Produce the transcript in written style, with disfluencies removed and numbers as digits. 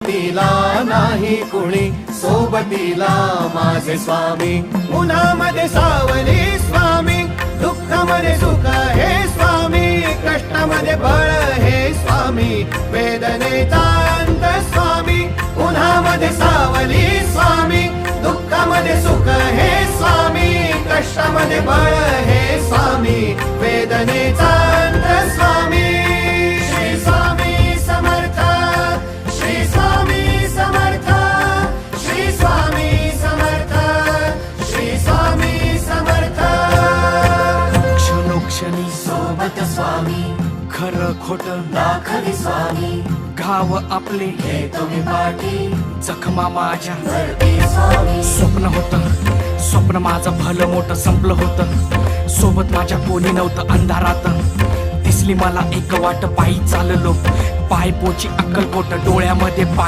तिला नाही कुणी सोबतीला माझे स्वामी. उन्हामध्ये सावली स्वामी, दुःखामध्ये सुख हे स्वामी, कष्टामध्ये बळ हे स्वामी, वेदनेचा अंत स्वामी. उन्हामध्ये सावली स्वामी, दुःखामध्ये सुख हे स्वामी, कष्टामध्ये बळ हे स्वामी, वेदनेचा अंत स्वामी. श्री स्वामी समर्थ, श्री स्वामी समर्थ, श्री स्वामी समर्थ, श्री स्वामी समर्थ. क्षणोक्षणी सोबत स्वामी, खरं खोट दाखवी स्वामी, घाव आपले घेतो मी पाठी, जखमा माझ्या धरती स्वामी. स्वप्न होतं, स्वप्न माझं भलं मोठं संपलं होतं. सोबत माझ्या कोणी नव्हतं अंधारात. दिसली मला एक वाट, पायी चाललो पाय पोची अक्कलकोट, डोळ्यामध्ये पाणी.